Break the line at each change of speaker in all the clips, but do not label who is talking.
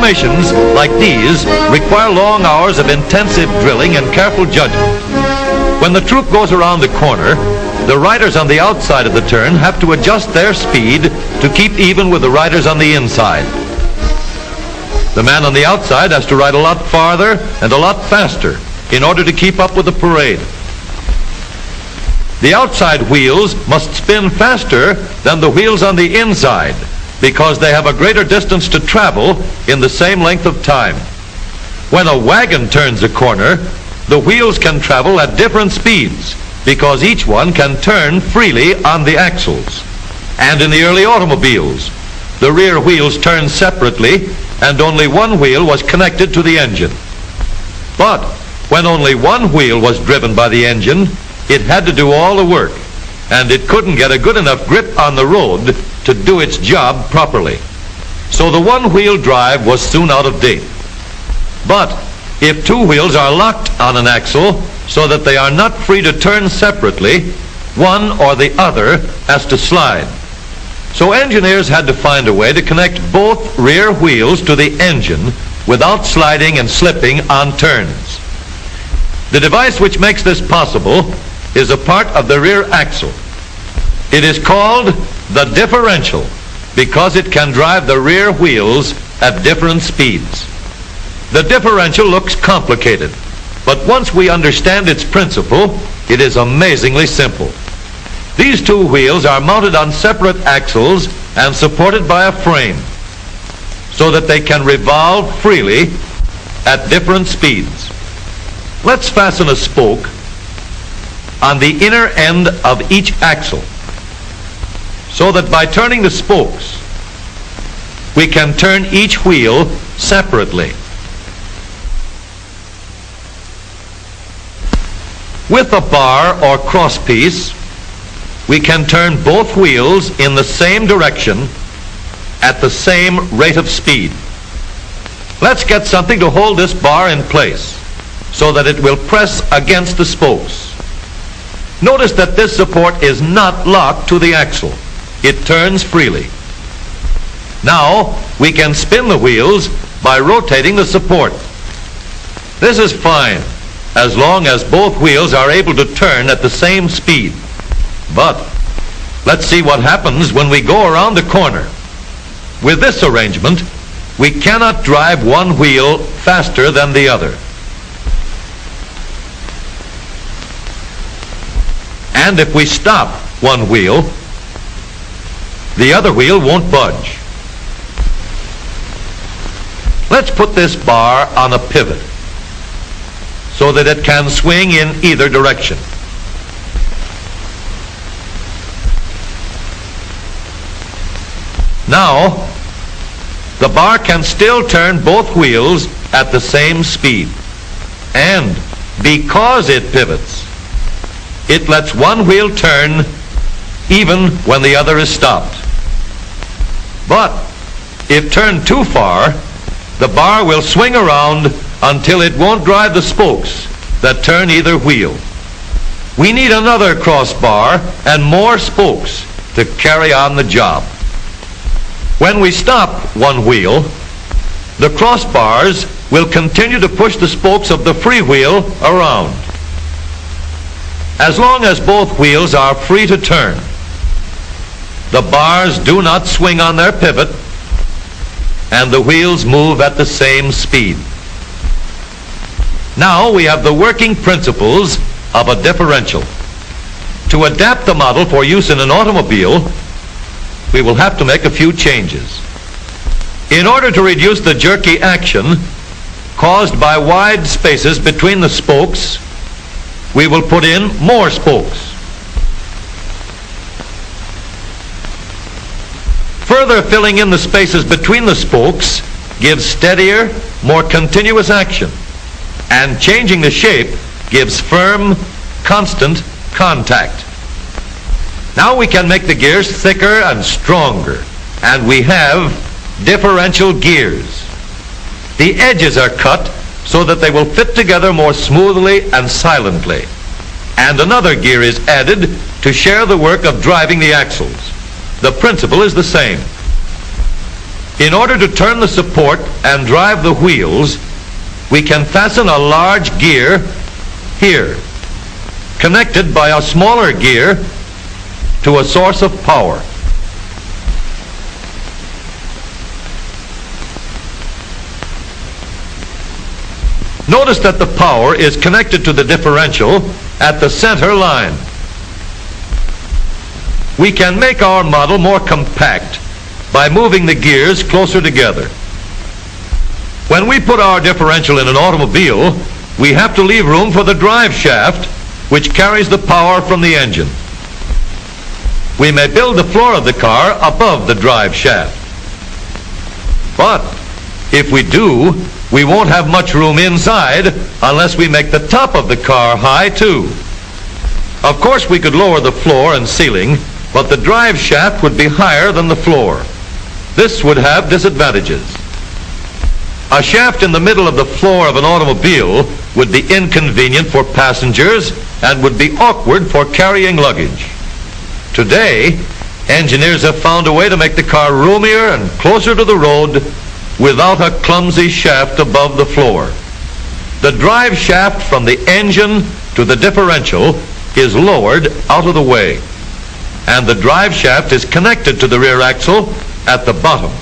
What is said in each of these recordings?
Formations like these require long hours of intensive drilling and careful judgment. When the troop goes around the corner, the riders on the outside of the turn have to adjust their speed to keep even with the riders on the inside. The man on the outside has to ride a lot farther and a lot faster in order to keep up with the parade. The outside wheels must spin faster than the wheels on the inside because they have a greater distance to travel in the same length of time. When a wagon turns a corner, the wheels can travel at different speeds because each one can turn freely on the axles. And in the early automobiles, the rear wheels turned separately and only one wheel was connected to the engine. But when only one wheel was driven by the engine, it had to do all the work, and it couldn't get a good enough grip on the road to do its job properly. So the one-wheel drive was soon out of date. But if two wheels are locked on an axle so that they are not free to turn separately, one or the other has to slide. So engineers had to find a way to connect both rear wheels to the engine without sliding and slipping on turns. The device which makes this possible is a part of the rear axle. It is called the differential because it can drive the rear wheels at different speeds. The differential looks complicated, but once we understand its principle, it is amazingly simple. These two wheels are mounted on separate axles and supported by a frame so that they can revolve freely at different speeds. Let's fasten a spoke on the inner end of each axle so that by turning the spokes, we can turn each wheel separately. With a bar or crosspiece, we can turn both wheels in the same direction at the same rate of speed. Let's get something to hold this bar in place so that it will press against the spokes. Notice that this support is not locked to the axle. It turns freely. Now we can spin the wheels by rotating the support. This is fine as long as both wheels are able to turn at the same speed. But let's see what happens when we go around the corner. With this arrangement, we cannot drive one wheel faster than the other. And if we stop one wheel, the other wheel won't budge. Let's put this bar on a pivot so that it can swing in either direction. Now, the bar can still turn both wheels at the same speed. And because it pivots, it lets one wheel turn even when the other is stopped. But if turned too far, the bar will swing around until it won't drive the spokes that turn either wheel. We need another crossbar and more spokes to carry on the job. When we stop one wheel, the crossbars will continue to push the spokes of the free wheel around. As long as both wheels are free to turn, the bars do not swing on their pivot and the wheels move at the same speed. Now we have the working principles of a differential. To adapt the model for use in an automobile, we will have to make a few changes. In order to reduce the jerky action caused by wide spaces between the spokes, we will put in more spokes. Further filling in the spaces between the spokes gives steadier, more continuous action, and changing the shape gives firm, constant contact. Now we can make the gears thicker and stronger, and we have differential gears. The edges are cut so that they will fit together more smoothly and silently. And another gear is added to share the work of driving the axles. The principle is the same. In order to turn the support and drive the wheels, we can fasten a large gear here, connected by a smaller gear to a source of power. Notice that the power is connected to the differential at the center line. We can make our model more compact by moving the gears closer together. When we put our differential in an automobile, we have to leave room for the drive shaft, which carries the power from the engine. We may build the floor of the car above the drive shaft. But if we do, we won't have much room inside unless we make the top of the car high too. Of course, we could lower the floor and ceiling, but the drive shaft would be higher than the floor. This would have disadvantages. A shaft in the middle of the floor of an automobile would be inconvenient for passengers and would be awkward for carrying luggage. Today, engineers have found a way to make the car roomier and closer to the road without a clumsy shaft above the floor. The drive shaft from the engine to the differential is lowered out of the way, and the drive shaft is connected to the rear axle at the bottom.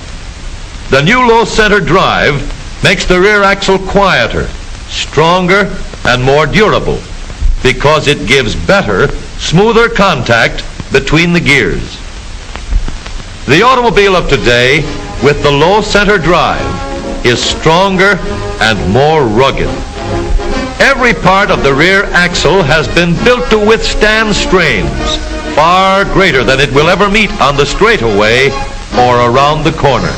The new low center drive makes the rear axle quieter, stronger, and more durable because it gives better, smoother contact between the gears. The automobile of today with the low center drive is stronger and more rugged. Every part of the rear axle has been built to withstand strains far greater than it will ever meet on the straightaway or around the corner.